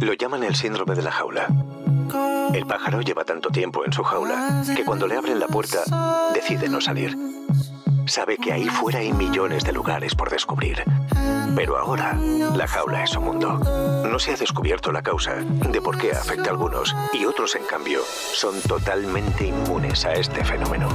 Lo llaman el síndrome de la jaula. El pájaro lleva tanto tiempo en su jaula que cuando le abren la puerta decide no salir. Sabe que ahí fuera hay millones de lugares por descubrir. Pero ahora, la jaula es su mundo. No se ha descubierto la causa de por qué afecta a algunos y otros, en cambio, son totalmente inmunes a este fenómeno.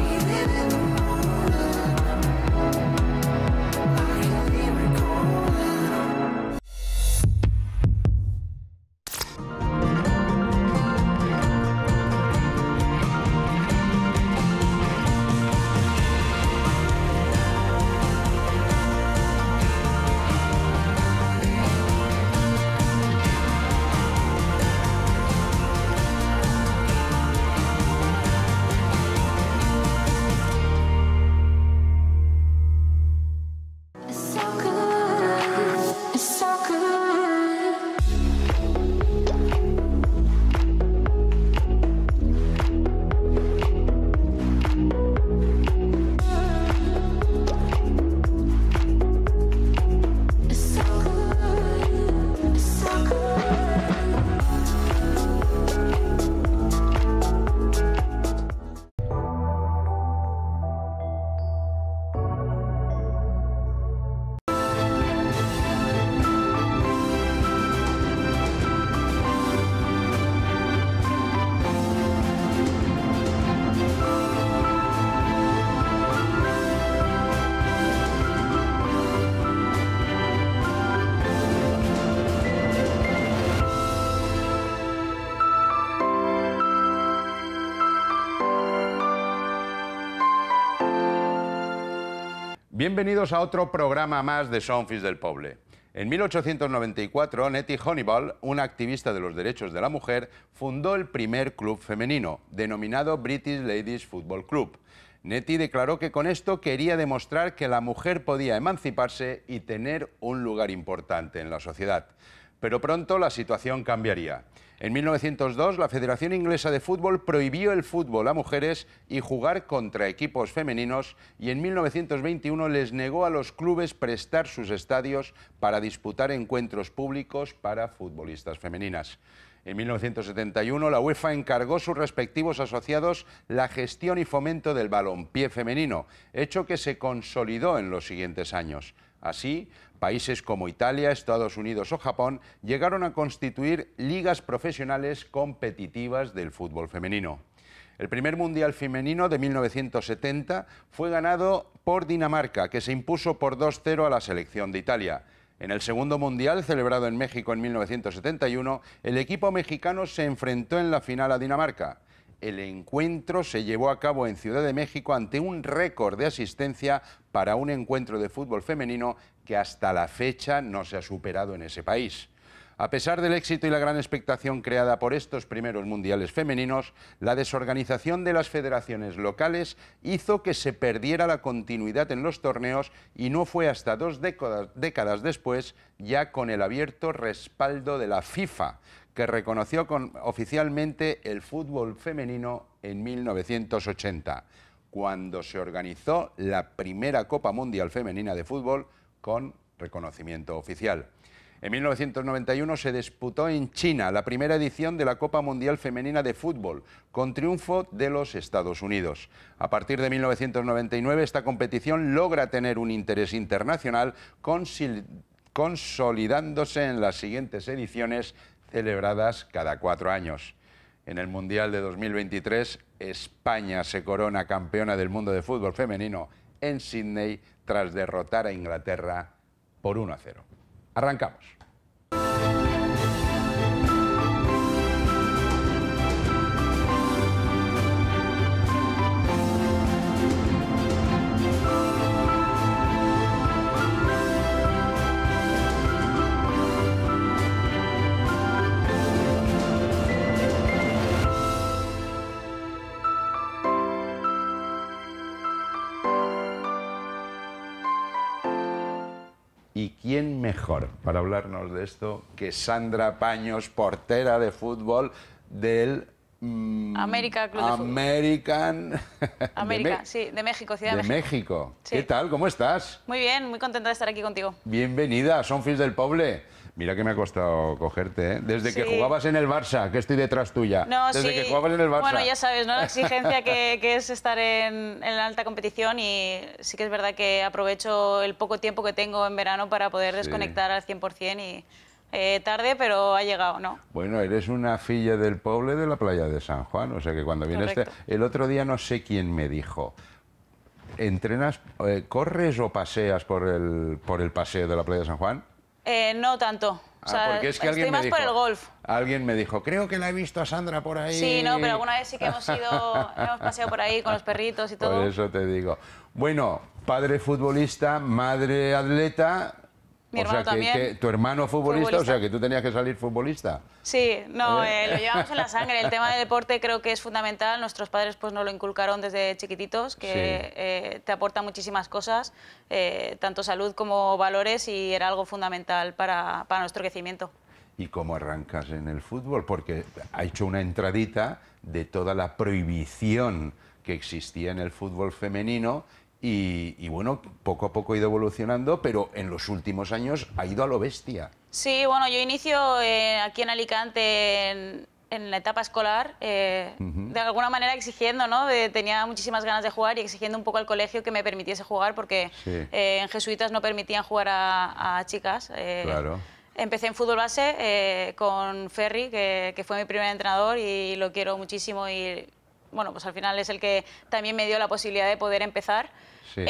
Bienvenidos a otro programa más de Són Fills del Poble. En 1894, Nettie Honeyball, una activista de los derechos de la mujer, fundó el primer club femenino, denominado British Ladies Football Club. Nettie declaró que con esto quería demostrar que la mujer podía emanciparse y tener un lugar importante en la sociedad. Pero pronto la situación cambiaría. En 1902, la Federación Inglesa de Fútbol prohibió el fútbol a mujeres y jugar contra equipos femeninos, y en 1921 les negó a los clubes prestar sus estadios para disputar encuentros públicos para futbolistas femeninas. En 1971, la UEFA encargó a sus respectivos asociados la gestión y fomento del balompié femenino, hecho que se consolidó en los siguientes años. Así, países como Italia, Estados Unidos o Japón llegaron a constituir ligas profesionales competitivas del fútbol femenino. El primer Mundial femenino de 1970 fue ganado por Dinamarca, que se impuso por 2-0 a la selección de Italia. En el segundo Mundial, celebrado en México en 1971, el equipo mexicano se enfrentó en la final a Dinamarca. El encuentro se llevó a cabo en Ciudad de México ante un récord de asistencia para un encuentro de fútbol femenino que hasta la fecha no se ha superado en ese país. A pesar del éxito y la gran expectación creada por estos primeros mundiales femeninos, la desorganización de las federaciones locales hizo que se perdiera la continuidad en los torneos, y no fue hasta dos décadas después, ya con el abierto respaldo de la FIFA, que reconoció oficialmente el fútbol femenino en 1980, cuando se organizó la primera Copa Mundial Femenina de Fútbol con reconocimiento oficial. En 1991 se disputó en China la primera edición de la Copa Mundial Femenina de Fútbol, con triunfo de los Estados Unidos. A partir de 1999 esta competición logra tener un interés internacional, consolidándose en las siguientes ediciones celebradas cada 4 años. En el Mundial de 2023, España se corona campeona del mundo de fútbol femenino en Sydney tras derrotar a Inglaterra por 1-0. Arrancamos. ¿Y quién mejor para hablarnos de esto que Sandra Paños, portera de fútbol del América Club de Fútbol. Sí, de México, Ciudad de México. Sí. ¿Qué tal? ¿Cómo estás? Muy bien, muy contenta de estar aquí contigo. Bienvenida a Són Fills del Poble. Mira que me ha costado cogerte, ¿eh? Desde que Sí. jugabas en el Barça, que estoy detrás tuya. No, Desde sí. que jugabas en el Barça. Bueno, ya sabes, ¿no? La exigencia que es estar en la alta competición, y sí que es verdad que aprovecho el poco tiempo que tengo en verano para poder desconectar al 100% y tarde, pero ha llegado, ¿no? Bueno, eres una filla del pueblo de la playa de San Juan, o sea que cuando vienes... Correcto. El otro día no sé quién me dijo, ¿entrenas, corres o paseas por el paseo de la playa de San Juan? No tanto. O sea, porque es que estoy alguien me más dijo, por el golf. alguien me dijo, creo que la he visto a Sandra por ahí. Sí, no, pero alguna vez sí que hemos paseado por ahí con los perritos y todo. Por eso te digo. Bueno, padre futbolista, madre atleta. Mi o sea, hermano también. tu hermano futbolista, o Futbolista. sea, que tú tenías que salir futbolista. Sí, no, lo llevamos en la sangre. El tema del deporte creo que es fundamental. Nuestros padres pues nos lo inculcaron desde chiquititos, que te aporta muchísimas cosas, tanto salud como valores, y era algo fundamental para nuestro crecimiento. ¿Y cómo arrancas en el fútbol? Porque ha hecho una entradita de toda la prohibición que existía en el fútbol femenino y bueno, poco a poco ha ido evolucionando, pero en los últimos años ha ido a lo bestia. Sí, bueno, yo inicio aquí en Alicante en la etapa escolar, de alguna manera exigiendo, ¿no? Tenía muchísimas ganas de jugar y exigiendo un poco al colegio que me permitiese jugar, porque en jesuitas no permitían jugar a chicas. Claro. Empecé en fútbol base con Ferri, que fue mi primer entrenador y lo quiero muchísimo, y bueno, pues al final es el que también me dio la posibilidad de poder empezar. Sí.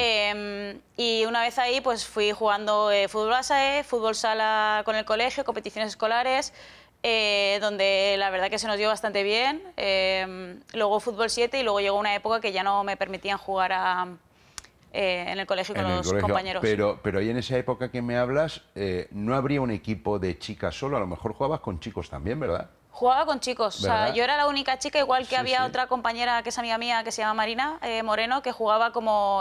Y una vez ahí pues fui jugando fútbol base, fútbol sala con el colegio, competiciones escolares, donde la verdad que se nos dio bastante bien. Luego fútbol 7 y luego llegó una época que ya no me permitían jugar en el colegio con los compañeros. Pero ahí en esa época que me hablas, no habría un equipo de chicas solo, a lo mejor jugabas con chicos también, ¿verdad? Jugaba con chicos, ¿verdad? o sea, yo era la única chica, igual que había otra compañera que es amiga mía, que se llama Marina Moreno, que jugaba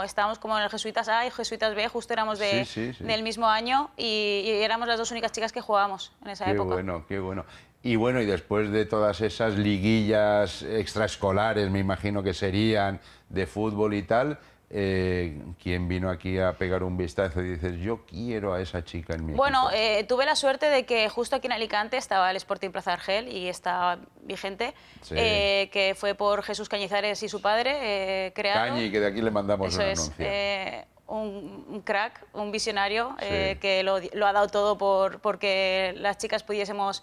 estábamos como en el Jesuitas A y Jesuitas B, justo éramos del mismo año, y éramos las dos únicas chicas que jugábamos en esa época. Qué bueno, qué bueno. Y bueno, y después de todas esas liguillas extraescolares, me imagino que serían, de fútbol y tal, ¿quién vino aquí a pegar un vistazo y dices, yo quiero a esa chica en mi equipo? Bueno, tuve la suerte de que justo aquí en Alicante estaba el Sporting Plaza de Argel y está vigente, que fue por Jesús Cañizares y su padre, creado. Cañi, que de aquí le mandamos un Eso anuncio. es, un crack, un visionario, que lo ha dado todo porque las chicas pudiésemos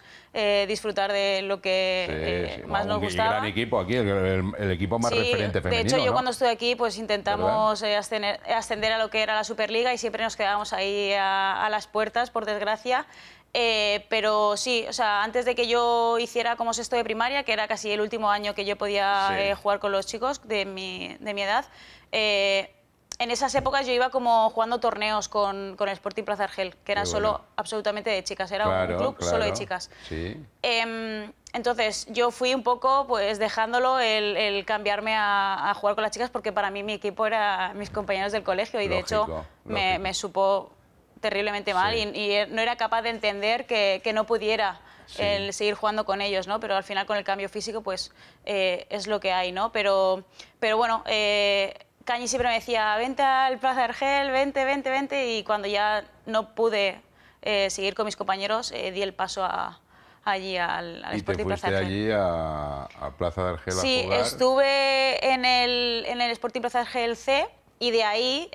disfrutar de lo que más nos gustaba. Un gran equipo aquí, el equipo más referente femenino. De hecho, yo ¿no? cuando estuve aquí pues intentamos ascender a lo que era la Superliga y siempre nos quedábamos ahí a las puertas, por desgracia. Pero sí, o sea, antes de que yo hiciera como sexto de primaria, que era casi el último año que yo podía jugar con los chicos de mi edad, en esas épocas yo iba como jugando torneos con el Sporting Plaza Argel, que eran solo absolutamente de chicas, era un club solo de chicas. Sí. Entonces yo fui un poco pues dejándolo el cambiarme a jugar con las chicas, porque para mí mi equipo era mis compañeros del colegio y de hecho me supo terriblemente mal y no era capaz de entender que no pudiera el seguir jugando con ellos, ¿no? Pero al final con el cambio físico pues es lo que hay, ¿no? Pero bueno, Cañi siempre me decía, vente al Plaza de Argel, vente, y cuando ya no pude seguir con mis compañeros, di el paso allí al Sporting Plaza de Argel. ¿Y te fuiste allí a Plaza de Argel a jugar? Sí, estuve en el Sporting Plaza de Argel C y de ahí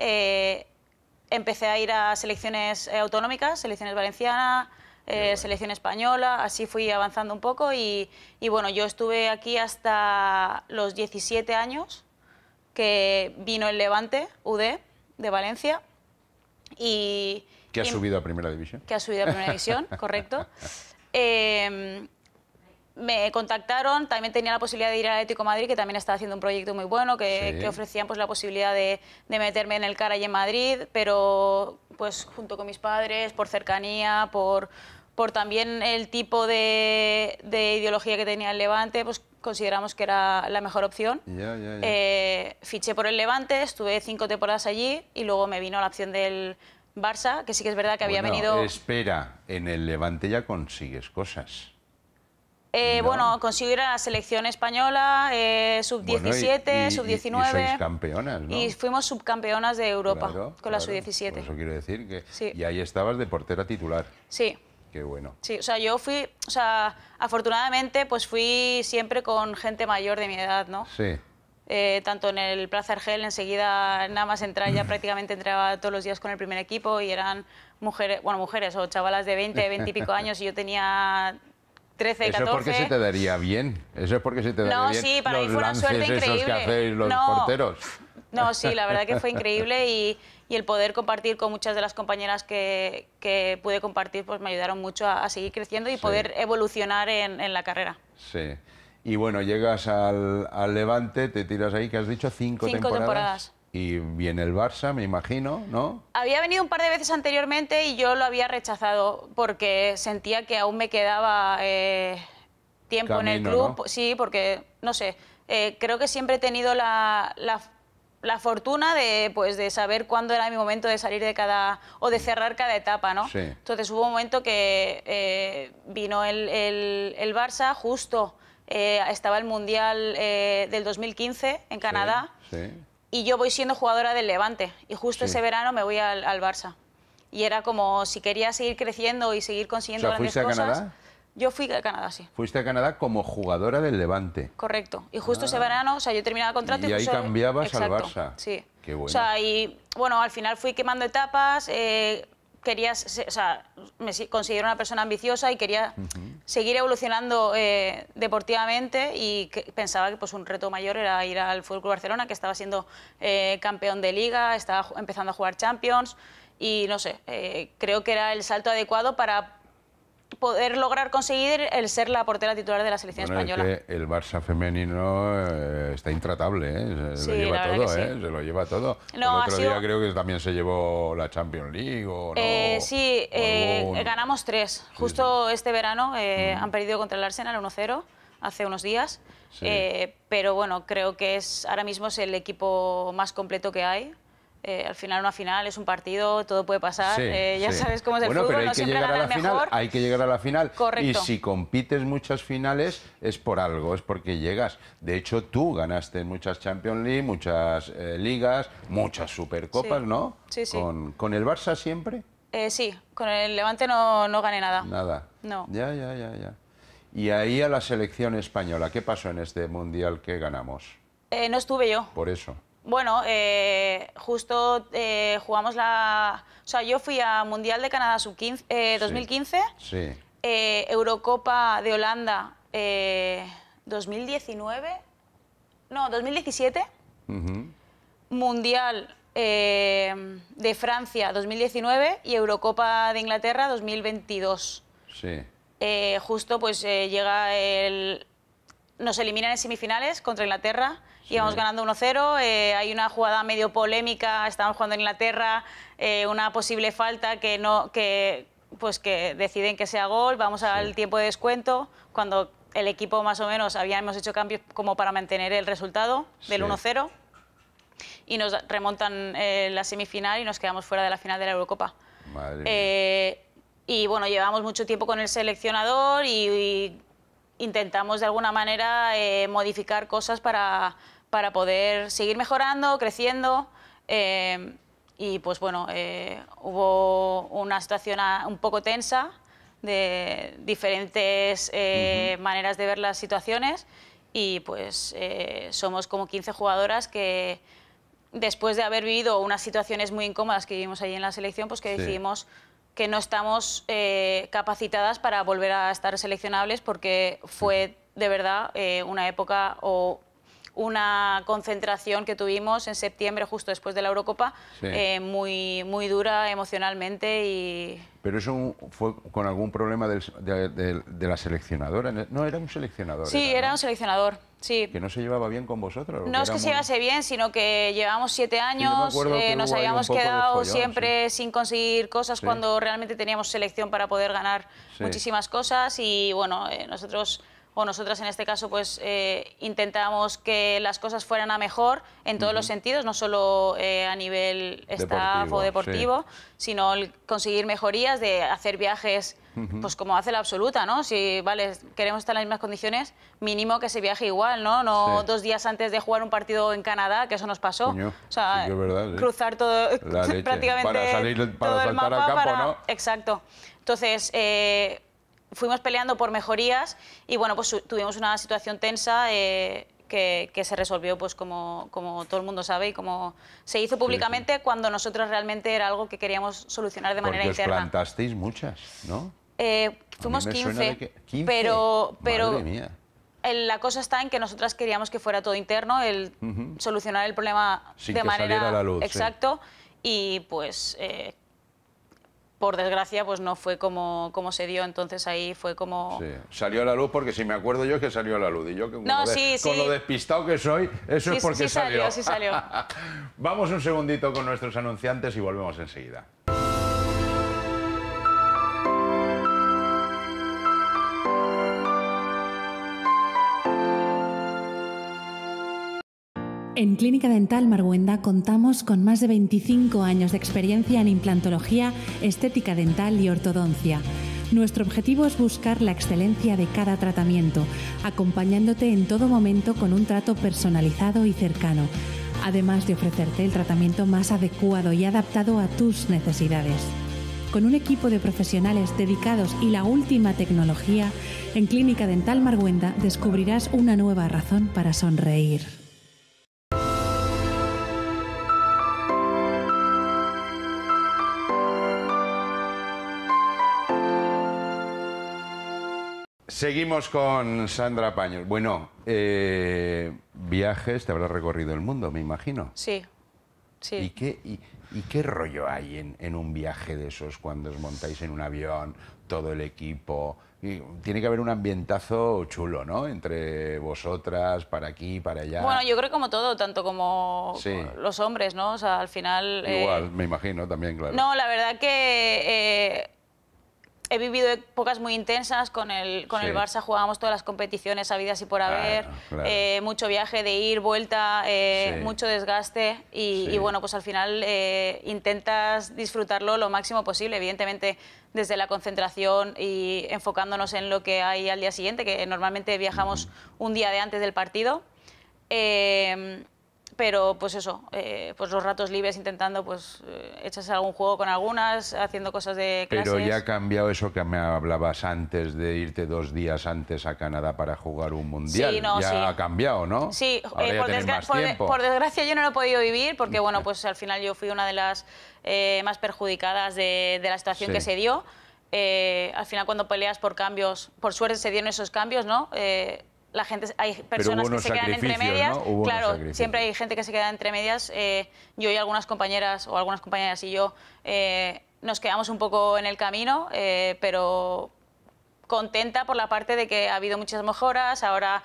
empecé a ir a selecciones autonómicas, selecciones valencianas, selección española, así fui avanzando un poco y bueno, yo estuve aquí hasta los 17 años, que vino el Levante, UD, de Valencia. Que ha subido a Primera División. Que ha subido a Primera División, correcto. Me contactaron, también tenía la posibilidad de ir al Atlético de Madrid, que también estaba haciendo un proyecto muy bueno, que ofrecían pues la posibilidad de meterme en el CAR allí en Madrid, pero pues junto con mis padres, por cercanía, por también el tipo de ideología que tenía el Levante, pues consideramos que era la mejor opción. Fiché por el Levante, estuve 5 temporadas allí y luego me vino la opción del Barça, que sí que es verdad que había venido... Espera, en el Levante ya consigues cosas. Bueno, consigo ir a la selección española, sub-17, sub-19. Y sois campeonas, ¿no? Y fuimos subcampeonas de Europa con la sub-17. Por eso quiero decir que... Sí. Y ahí estabas de portera titular. Sí. Qué bueno. Sí, o sea, yo fui, o sea, afortunadamente, pues fui siempre con gente mayor de mi edad, ¿no? Sí. Tanto en el Plaza Argel, enseguida nada más entrar, ya prácticamente entraba todos los días con el primer equipo y eran mujeres, bueno, mujeres o chavalas de 20 y pico años y yo tenía 13, 14. ¿Eso es porque se te daría bien? ¿Eso es porque se te daría bien? No, sí, para mí fue una Los suerte lances increíble. esos que hacéis los porteros. No, sí, la verdad que fue increíble y el poder compartir con muchas de las compañeras que pude compartir pues me ayudaron mucho a seguir creciendo y poder evolucionar en la carrera. Sí. Y bueno, llegas al Levante, te tiras ahí, que has dicho, 5 temporadas. Y viene el Barça, me imagino, ¿no? Había venido un par de veces anteriormente y yo lo había rechazado porque sentía que aún me quedaba tiempo en el club. ¿No? Sí, porque, no sé, creo que siempre he tenido la fortuna de saber cuándo era mi momento de salir de o de cerrar cada etapa, ¿no? Sí. Entonces hubo un momento que vino el Barça, justo estaba el Mundial del 2015 en Canadá. Sí. Y yo voy siendo jugadora del Levante y justo ese verano me voy al Barça. Y era como si quería seguir creciendo y seguir consiguiendo grandes cosas. ¿Fuiste a Canadá? Yo fui a Canadá, sí. Fuiste a Canadá como jugadora del Levante. Correcto. Y justo ese verano, o sea, yo terminaba el contrato y ahí cambiabas al Barça. Sí. Qué bueno. O sea, y bueno, al final fui quemando etapas, me considero una persona ambiciosa y quería seguir evolucionando deportivamente y pensaba que pues, un reto mayor era ir al FC Barcelona, que estaba siendo campeón de Liga, estaba empezando a jugar Champions y no sé, creo que era el salto adecuado para poder lograr conseguir el ser la portera titular de la selección española. Es que el Barça femenino está intratable, ¿eh? Se lo lleva todo, sí. Se lo lleva todo. No, el otro día creo que también se llevó la Champions League, ¿o no? Sí, ganamos 3. Justo este verano han perdido contra el Arsenal 1-0 hace unos días. Sí. Pero bueno, creo que ahora mismo es el equipo más completo que hay. Al final una final es un partido, todo puede pasar, ya sabes cómo es el fútbol, pero no siempre gana el mejor. Hay que llegar a la final. Correcto. Y si compites muchas finales es por algo, es porque llegas. De hecho, tú ganaste muchas Champions League, muchas ligas, muchas Supercopas, ¿no? Sí, sí. ¿Con el Barça siempre? Sí, con el Levante no gané nada. Nada. No. Ya. Y ahí a la selección española, ¿qué pasó en este Mundial que ganamos? No estuve yo. Por eso. Bueno, justo jugamos O sea, yo fui a Mundial de Canadá Sub-15, 2015, sí. Eurocopa de Holanda 2019, no, 2017, Mundial de Francia 2019 y Eurocopa de Inglaterra 2022. Sí. Justo pues llega nos eliminan en semifinales contra Inglaterra. Íbamos ganando 1-0, hay una jugada medio polémica, estábamos jugando en Inglaterra, una posible falta que deciden que sea gol, vamos al tiempo de descuento, cuando el equipo más o menos habíamos hecho cambios como para mantener el resultado del 1-0 y nos remontan la semifinal y nos quedamos fuera de la final de la Eurocopa. Madre y bueno, llevamos mucho tiempo con el seleccionador y intentamos de alguna manera modificar cosas para poder seguir mejorando, creciendo y pues bueno, hubo una situación un poco tensa de diferentes maneras de ver las situaciones y pues somos como 15 jugadoras que después de haber vivido unas situaciones muy incómodas que vivimos allí en la selección, pues que decidimos que no estamos capacitadas para volver a estar seleccionables porque fue de verdad una época o una concentración que tuvimos en septiembre justo después de la Eurocopa muy dura emocionalmente y... ¿Pero eso fue con algún problema de la seleccionadora? No, era un seleccionador. Sí, era un seleccionador. Sí. ¿Que no se llevaba bien con vosotros? No es que se llevase bien, sino que llevamos 7 años, nos habíamos quedado follón, siempre sin conseguir cosas cuando realmente teníamos selección para poder ganar muchísimas cosas y bueno, nosotros o nosotras en este caso, pues intentamos que las cosas fueran a mejor en todos los sentidos, no solo a nivel staff o deportivo, sino el conseguir mejorías, de hacer viajes pues como hace la absoluta, ¿no? Si vale, queremos estar en las mismas condiciones, mínimo que se viaje igual, ¿no? No 2 días antes de jugar un partido en Canadá, que eso nos pasó. Coño, o sea, sí que es verdad, cruzar todo, prácticamente para salir, para todo el saltar mapa al campo, ¿no? Exacto. Entonces, fuimos peleando por mejorías y bueno, pues tuvimos una situación tensa que se resolvió, pues como todo el mundo sabe, y como se hizo públicamente cuando nosotros realmente era algo que queríamos solucionar de manera interna. Os plantasteis muchas, ¿no? Fuimos 15, 15, pero madre mía. La cosa está en que nosotras queríamos que fuera todo interno, el solucionar el problema sin de que manera saliera a la luz, exacto, y pues por desgracia pues no fue como se dio, entonces ahí fue como... Sí, salió a la luz porque si me acuerdo yo es que salió a la luz, y yo con lo despistado que soy, eso es porque salió. Sí salió. Vamos un segundito con nuestros anunciantes y volvemos enseguida. En Clínica Dental Marguenda contamos con más de 25 años de experiencia en implantología, estética dental y ortodoncia. Nuestro objetivo es buscar la excelencia de cada tratamiento, acompañándote en todo momento con un trato personalizado y cercano, además de ofrecerte el tratamiento más adecuado y adaptado a tus necesidades. Con un equipo de profesionales dedicados y la última tecnología, en Clínica Dental Marguenda descubrirás una nueva razón para sonreír. Seguimos con Sandra Paños. Bueno, viajes, te habrás recorrido el mundo, me imagino. Sí. ¿Y qué rollo hay en un viaje de esos cuando os montáis en un avión, todo el equipo? Tiene que haber un ambientazo chulo, ¿no? Entre vosotras, para aquí, para allá. Bueno, yo creo como todo, tanto como los hombres, ¿no? O sea, al final... Igual, me imagino, también, claro. No, la verdad que... he vivido épocas muy intensas con el Barça, jugábamos todas las competiciones habidas y por haber, mucho viaje de ir, vuelta, mucho desgaste y bueno, pues al final intentas disfrutarlo lo máximo posible, evidentemente desde la concentración y enfocándonos en lo que hay al día siguiente, que normalmente viajamos un día de antes del partido. Pero pues eso, pues los ratos libres intentando pues echarse algún juego con algunas, haciendo cosas de clases. Pero ya ha cambiado eso que me hablabas antes de irte 2 días antes a Canadá para jugar un mundial. Sí, no, ya ha cambiado, ¿no? Sí, por desgracia yo no lo he podido vivir porque bueno, pues al final yo fui una de las más perjudicadas de la situación que se dio. Al final cuando peleas por cambios, por suerte se dieron esos cambios, ¿no? La gente, hay personas que se quedan entre medias, ¿no? Claro, siempre hay gente que se queda entre medias. Yo y algunas compañeras, o algunas compañeras y yo, nos quedamos un poco en el camino, pero contenta por la parte de que ha habido muchas mejoras. Ahora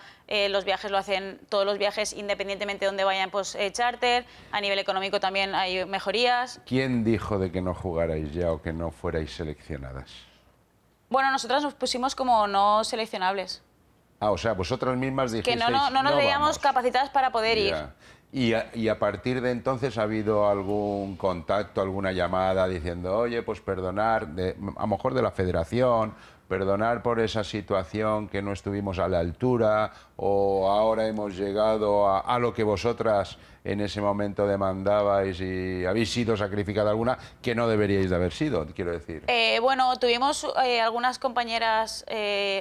los viajes lo hacen, todos los viajes, independientemente de dónde vayan, pues charter. A nivel económico también hay mejorías. ¿Quién dijo de que no jugarais ya o que no fuerais seleccionadas? Bueno, nosotras nos pusimos como no seleccionables. Ah, o sea, vosotras mismas dijisteis... Que no nos veíamos capacitadas para poder ir. Y a partir de entonces ha habido algún contacto, alguna llamada diciendo, oye, pues perdonar, a lo mejor de la federación, perdonar por esa situación que no estuvimos a la altura, o ahora hemos llegado a lo que vosotras en ese momento demandabais y habéis sido sacrificada alguna que no deberíais de haber sido, quiero decir. Bueno, tuvimos algunas compañeras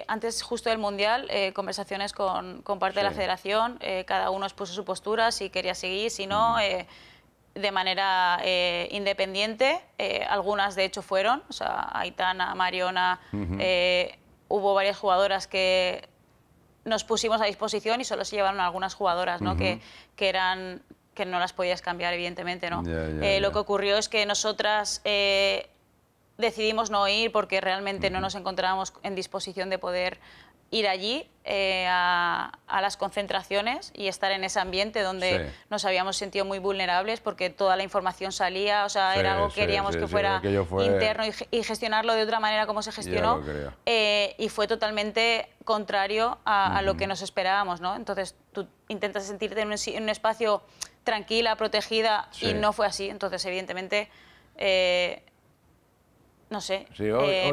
antes justo del Mundial, conversaciones con parte de la federación, cada uno expuso su postura, si quería seguir, si no, de manera independiente. Algunas de hecho fueron, o sea, Aitana, Mariona, hubo varias jugadoras que nos pusimos a disposición y solo se llevaron algunas jugadoras, ¿no? que no las podías cambiar, evidentemente, ¿no? Lo que ocurrió es que nosotras decidimos no ir porque realmente no nos encontrábamos en disposición de poder ir allí a las concentraciones y estar en ese ambiente donde nos habíamos sentido muy vulnerables porque toda la información salía, o sea, era algo que queríamos que fuera interno y gestionarlo de otra manera como se gestionó, y fue totalmente contrario a lo que nos esperábamos, ¿no? Entonces tú intentas sentirte en un espacio tranquila, protegida, y no fue así. Entonces, evidentemente, no sé,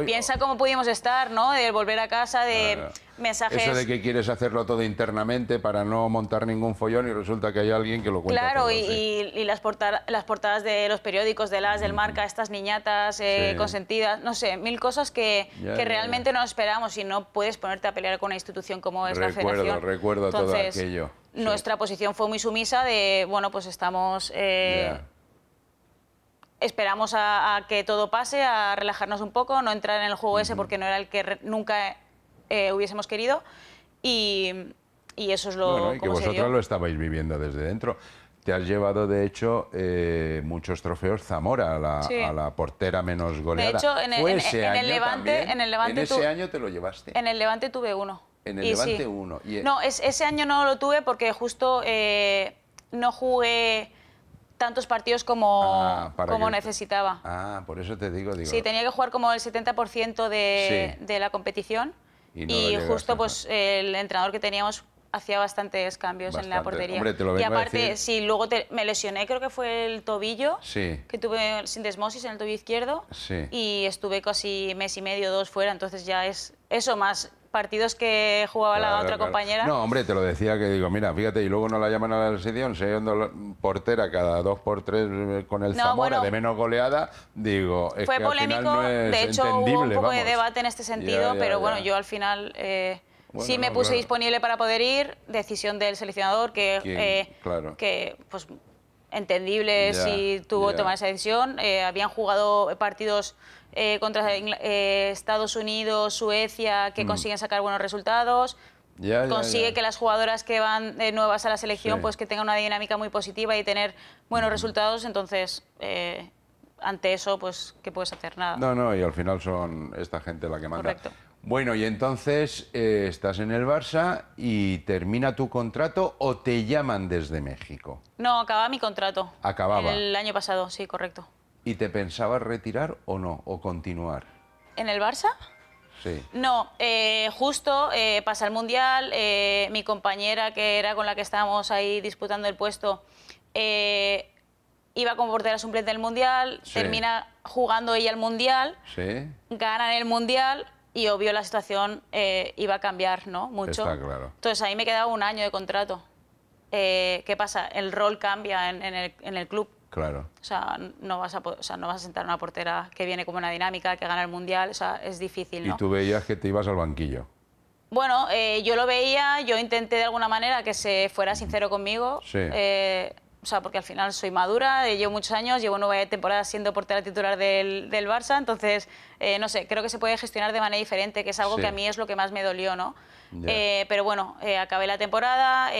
piensa cómo pudimos estar, ¿no? De volver a casa, de mensajes... Eso de que quieres hacerlo todo internamente para no montar ningún follón y resulta que hay alguien que lo cuenta claro, todo, y las portadas de los periódicos, de del Marca, estas niñatas consentidas, no sé, mil cosas que realmente no esperamos, y no puedes ponerte a pelear con una institución como es la Federación. Recuerdo todo aquello. Nuestra posición fue muy sumisa de, bueno, pues estamos... Esperamos a que todo pase, a relajarnos un poco, no entrar en el juego ese porque no era el que nunca hubiésemos querido, y eso es lo bueno, y que vosotros lo estabais viviendo desde dentro. Te has llevado, de hecho, muchos trofeos Zamora, a la portera menos goleada. De hecho, en el Levante... ese año te lo llevaste. En el Levante tuve uno. En el Levante uno. No, ese año no lo tuve porque justo no jugué tantos partidos como necesitaba. Ah, por eso te digo... Sí, tenía que jugar como el 70% de la competición, y justo pues el entrenador que teníamos hacía bastantes cambios en la portería. Hombre, te lo vengo y aparte, a decir. sí, luego me lesioné, creo que fue el tobillo, que tuve sindesmosis en el tobillo izquierdo, y estuve casi mes y medio, 2 fuera, entonces ya es eso más... partidos que jugaba la otra compañera. No, hombre, te lo decía, que digo, mira, fíjate, y luego no la llaman a la selección, siendo portera cada 2 por 3 con el Zamora de menos goleada, digo, es fue que polémico, al final no es de hecho hubo un poco de debate en este sentido, pero bueno, yo al final sí me puse disponible para poder ir, decisión del seleccionador que pues entendible si tuvo que tomar esa decisión. Habían jugado partidos contra Estados Unidos, Suecia, que consiguen sacar buenos resultados. Consigue que las jugadoras que van nuevas a la selección pues que tengan una dinámica muy positiva y tener buenos resultados. Entonces, ante eso, pues, ¿qué puedes hacer? Nada. No, y al final son esta gente la que manda. Correcto. Bueno, y entonces estás en el Barça y termina tu contrato, ¿o te llaman desde México? No, acababa mi contrato. ¿Acababa? El año pasado, sí, correcto. ¿Y te pensabas retirar o no, o continuar? ¿En el Barça? Sí. No, justo pasa el Mundial, mi compañera, que era con la que estábamos ahí disputando el puesto, iba como portera suplente del Mundial, termina jugando ella el Mundial, ganan el Mundial, y obvio la situación iba a cambiar, ¿no? Mucho. Está claro. Entonces ahí me quedaba un año de contrato. ¿Qué pasa? El rol cambia en el club. Claro. O sea, no vas a sentar a una portera que viene como una dinámica, que gana el Mundial, o sea, es difícil, ¿no? Y tú veías que te ibas al banquillo. Bueno, yo lo veía, yo intenté de alguna manera que se fuera sincero conmigo. O sea, porque al final soy madura, llevo muchos años, llevo 9 temporadas siendo portera titular del Barça, entonces, no sé, creo que se puede gestionar de manera diferente, que es algo que a mí es lo que más me dolió, ¿no? Pero bueno, acabé la temporada,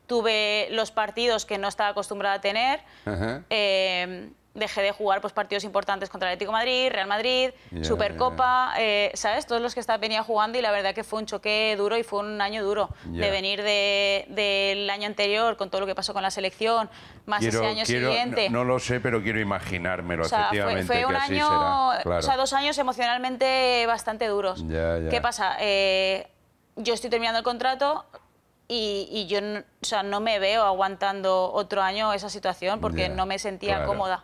tuve los partidos que no estaba acostumbrada a tener, dejé de jugar pues, partidos importantes contra el Atlético de Madrid, Real Madrid, Supercopa, ¿sabes? Todos los que venía jugando, y la verdad que fue un choque duro y fue un año duro de venir del año anterior con todo lo que pasó con la selección, más ese año siguiente. No lo sé, pero quiero imaginármelo, efectivamente, fue un año, claro. O sea, 2 años emocionalmente bastante duros. ¿Qué pasa? Yo estoy terminando el contrato, y yo no me veo aguantando otro año esa situación porque no me sentía cómoda.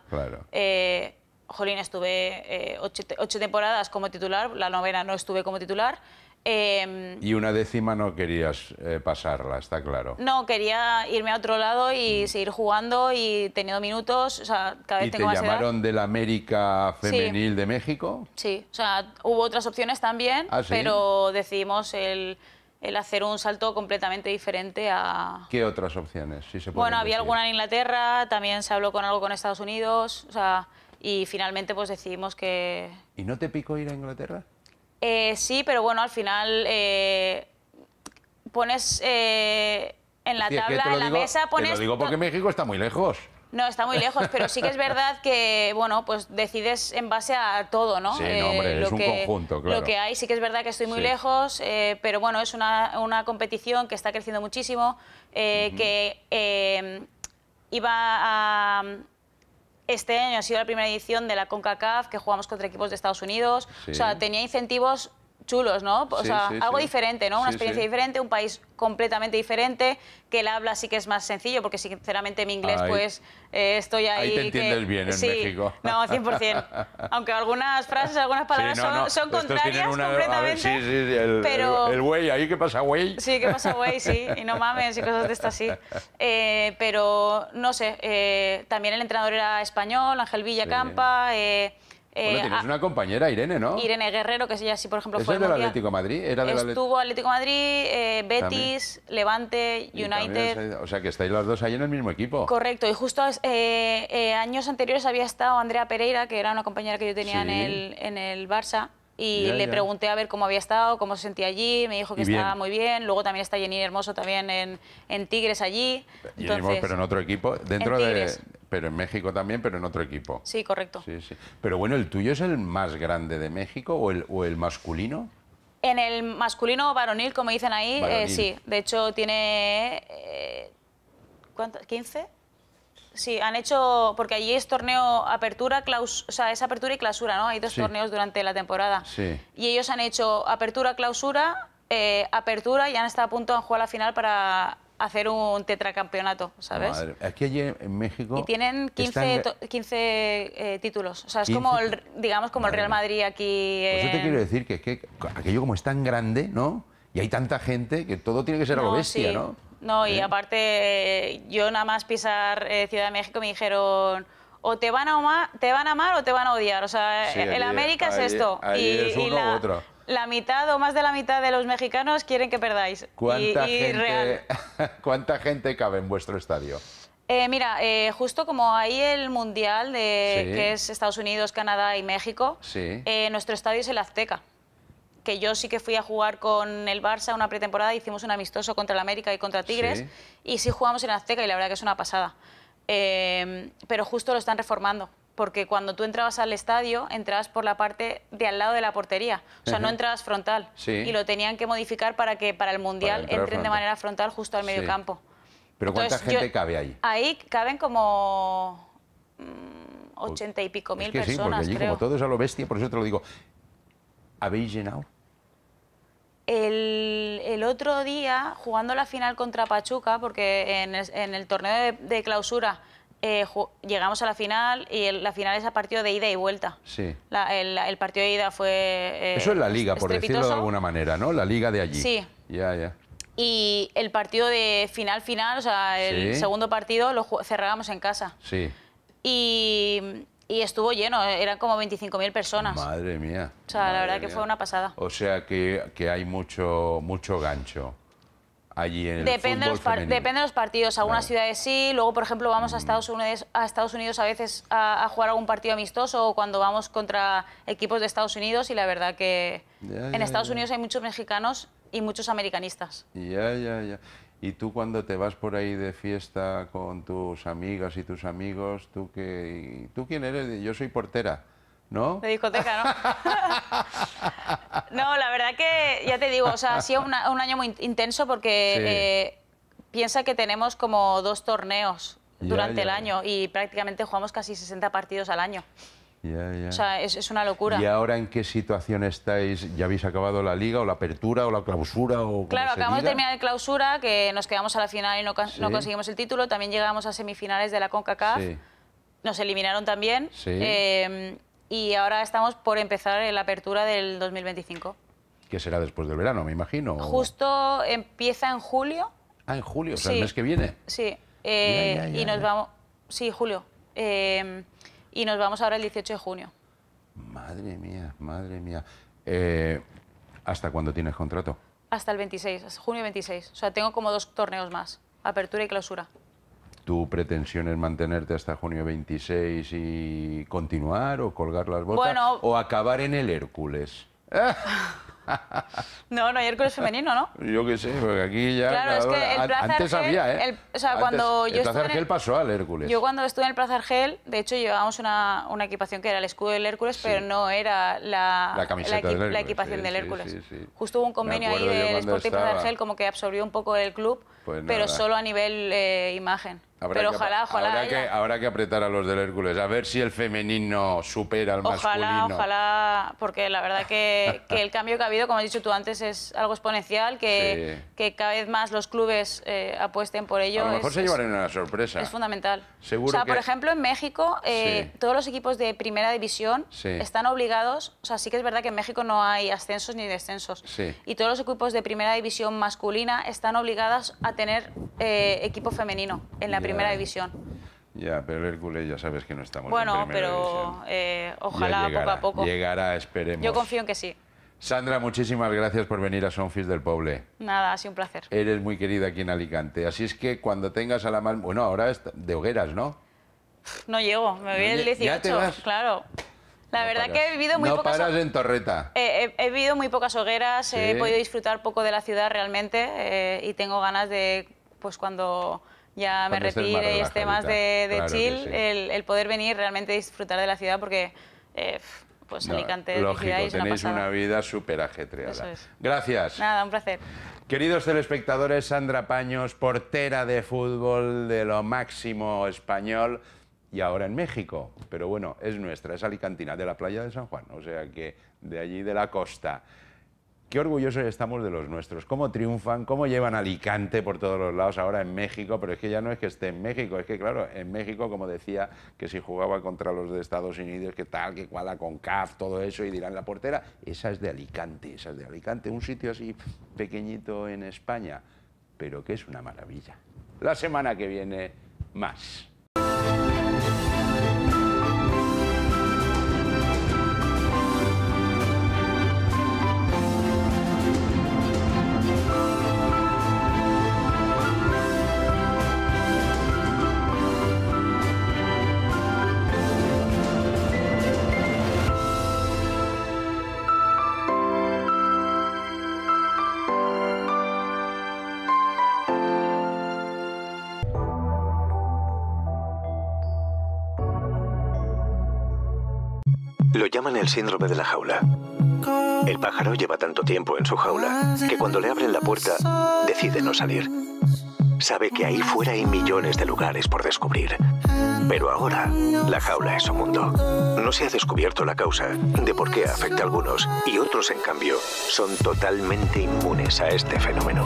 Jolín, estuve 8 temporadas como titular, la 9ª no estuve como titular. Y una 10ª no querías pasarla, está claro. No, quería irme a otro lado y seguir jugando y teniendo minutos, o sea, cada vez tengo más edad. ¿Y te llamaron del América Femenil de México? Sí, o sea, hubo otras opciones también, pero decidimos el hacer un salto completamente diferente a... ¿Qué otras opciones? Si se bueno, había alguna en Inglaterra, también se habló con algo con Estados Unidos, o sea, y finalmente pues decidimos que... ¿Y no te picó ir a Inglaterra? Sí, pero bueno, al final pones en la tabla, en la mesa, pones... Te lo digo porque México está muy lejos. No, está muy lejos, pero sí que es verdad que, bueno, pues decides en base a todo, ¿no? Sí, no, hombre, es un conjunto, claro. Lo que hay, sí que es verdad que estoy muy lejos, pero bueno, es una competición que está creciendo muchísimo, que iba a... Este año ha sido la primera edición de la CONCACAF, que jugamos contra equipos de Estados Unidos, o sea, tenía incentivos chulos, ¿no? O sea, algo diferente, ¿no? Una experiencia diferente, un país completamente diferente, que el habla sí que es más sencillo, porque sinceramente mi inglés, pues, estoy ahí... Ahí te entiendes bien en México. No, 100%. Aunque algunas frases, algunas palabras son contrarias completamente. El güey, ¿ahí qué pasa, güey? Sí, ¿qué pasa, güey? Sí, y no mames y cosas de estas, sí. Pero, no sé, también el entrenador era español, Ángel Villacampa... Bueno, tienes una compañera, Irene, ¿no? Irene Guerrero, que ella sí, por ejemplo, ¿Es fue del Atlético de Madrid? Estuvo Atlético de Madrid, Betis, Levante, United... O sea, que estáis las dos ahí en el mismo equipo. Correcto, y justo años anteriores había estado Andrea Pereira, que era una compañera que yo tenía en el Barça, y le pregunté a ver cómo había estado, cómo se sentía allí, me dijo que estaba muy bien. Luego también está Jenny Hermoso también en Tigres allí. Entonces, pero en otro equipo, pero en México también, pero en otro equipo. Sí, correcto. Sí. Pero bueno, ¿el tuyo es el más grande de México o el masculino? En el masculino varonil, como dicen ahí, sí. De hecho, tiene... ¿cuántas? ¿15? Sí, han hecho, porque allí es torneo apertura, o sea, es apertura y clausura, ¿no? Hay dos torneos durante la temporada. Sí. Y ellos han hecho apertura, clausura, apertura y han estado a punto de jugar la final para hacer un tetracampeonato, ¿sabes? Madre. Aquí allí en México... Y tienen 15 títulos. O sea, es como, digamos, como el Real Madrid aquí... Pues yo te quiero decir que aquello como es tan grande, ¿no? Y hay tanta gente que todo tiene que ser a lo bestia, ¿no? No, y aparte, yo nada más pisar Ciudad de México me dijeron o te van a amar o te van a odiar. O sea, el América es esto. Y es uno u otro. La mitad o más de la mitad de los mexicanos quieren que perdáis. ¿Cuánta gente cabe en vuestro estadio? Mira, justo como hay el Mundial, que es Estados Unidos, Canadá y México, nuestro estadio es el Azteca. Que yo sí que fui a jugar con el Barça una pretemporada, hicimos un amistoso contra el América y contra Tigres, y sí jugamos en Azteca y la verdad que es una pasada. Pero justo lo están reformando, porque cuando tú entrabas al estadio, entrabas por la parte de al lado de la portería, o sea, no entrabas frontal, y lo tenían que modificar para que para el Mundial entren de manera frontal justo al medio campo. ¿Pero cuánta gente cabe ahí? Ahí caben como 80 y pico mil personas, sí, porque allí creo. Como todo es a lo bestia, por eso te lo digo. ¿Habéis llenado? El otro día, jugando la final contra Pachuca, porque en el torneo de clausura llegamos a la final y la final es a partido de ida y vuelta. Sí. El partido de ida fue eso es la liga, por decirlo de alguna manera, ¿no? La liga de allí. Sí. Ya. Y el partido de final, o sea, el segundo partido lo cerrábamos en casa. Sí. Y estuvo lleno, eran como 25.000 personas. Madre mía. O sea, la verdad que fue una pasada. O sea, que hay mucho gancho allí en el fútbol femenino. Depende de los partidos. Algunas ciudades sí, luego, por ejemplo, vamos a Estados Unidos a veces a jugar algún partido amistoso o cuando vamos contra equipos de Estados Unidos y la verdad que en Estados Unidos hay muchos mexicanos y muchos americanistas. Ya. Y tú cuando te vas por ahí de fiesta con tus amigas y tus amigos, ¿tú quién eres? Yo soy portera, ¿no? De discoteca, ¿no? No, la verdad que, ya te digo, o sea, ha sido un año muy intenso porque piensa que tenemos como 2 torneos durante el año y prácticamente jugamos casi 60 partidos al año. O sea, es una locura. ¿Y ahora en qué situación estáis? ¿Ya habéis acabado la liga o la apertura o la clausura? Claro, acabamos de terminar la clausura, que nos quedamos a la final y no conseguimos el título. También llegamos a semifinales de la CONCACAF. Nos eliminaron también. Y ahora estamos por empezar la apertura del 2025. ¿Qué será después del verano, me imagino? Justo empieza en julio. Ah, en julio, o sea, el mes que viene. Sí. Y nos vamos... Sí, julio. Y nos vamos ahora el 18 de junio. Madre mía. ¿Hasta cuándo tienes contrato? Hasta el 26, hasta junio 26. O sea, tengo como 2 torneos más, apertura y clausura. ¿Tu pretensión es mantenerte hasta junio 26 y continuar o colgar las botas? Bueno, ¿O acabar en el Hércules? No, no hay Hércules femenino, ¿no? Yo qué sé, porque aquí ya... Claro, es que el Plaza antes Argel, había, ¿eh? O sea, cuando yo el Plaza Argel pasó al Hércules. Yo cuando estuve en el Plaza Argel, de hecho, llevábamos una equipación que era el escudo del Hércules, sí, pero no era la equipación del Hércules. Sí. Justo hubo un convenio ahí del Sporting Plaza Argel como que absorbió un poco el club, pues pero solo a nivel imagen. Pero ojalá habrá que apretar a los del Hércules, a ver si el femenino supera al masculino. Ojalá, porque la verdad que el cambio que ha habido, como has dicho tú antes, es algo exponencial, que cada vez más los clubes apuesten por ello. A lo mejor se llevarán una sorpresa. Es fundamental. Seguro o sea, por ejemplo, en México, todos los equipos de primera división están obligados, o sea, sí que es verdad que en México no hay ascensos ni descensos, y todos los equipos de primera división masculina están obligados a tener equipo femenino en la primera división. Ya, pero el Hércules ya sabes que no estamos en primera división. Ojalá poco a poco. Llegará, esperemos. Yo confío en que sí. Sandra, muchísimas gracias por venir a Son Fills del Poble. Nada, ha sido un placer. Eres muy querida aquí en Alicante, así es que cuando tengas a la mano... Bueno, ahora es de hogueras, ¿no? No llego, me voy el 18, ¿Ya te vas? Claro. La verdad que he vivido muy pocas... pocas... No paras en Torreta. He vivido muy pocas hogueras, he podido disfrutar poco de la ciudad realmente y tengo ganas de, pues cuando... ya me retire y esté más de chill, el poder venir realmente disfrutar de la ciudad porque pues Alicante es mi ciudad y es una tenéis pasada. Una vida súper ajetreada. Eso es. Gracias. Nada, un placer. Queridos telespectadores, Sandra Paños, portera de fútbol de lo máximo español y ahora en México. Pero bueno, es nuestra, es alicantina, de la playa de San Juan, o sea que de allí de la costa. Qué orgullosos estamos de los nuestros, cómo triunfan, cómo llevan Alicante por todos los lados ahora en México, pero es que ya no es que esté en México, es que claro, en México, como decía, que si jugaba contra los de Estados Unidos, que tal, que cual, la CONCACAF, todo eso, y dirán la portera, esa es de Alicante, un sitio así pequeñito en España, pero que es una maravilla. La semana que viene, más. Lo llaman el síndrome de la jaula. El pájaro lleva tanto tiempo en su jaula que cuando le abren la puerta decide no salir. Sabe que ahí fuera hay millones de lugares por descubrir. Pero ahora, la jaula es su mundo. No se ha descubierto la causa de por qué afecta a algunos y otros, en cambio, son totalmente inmunes a este fenómeno.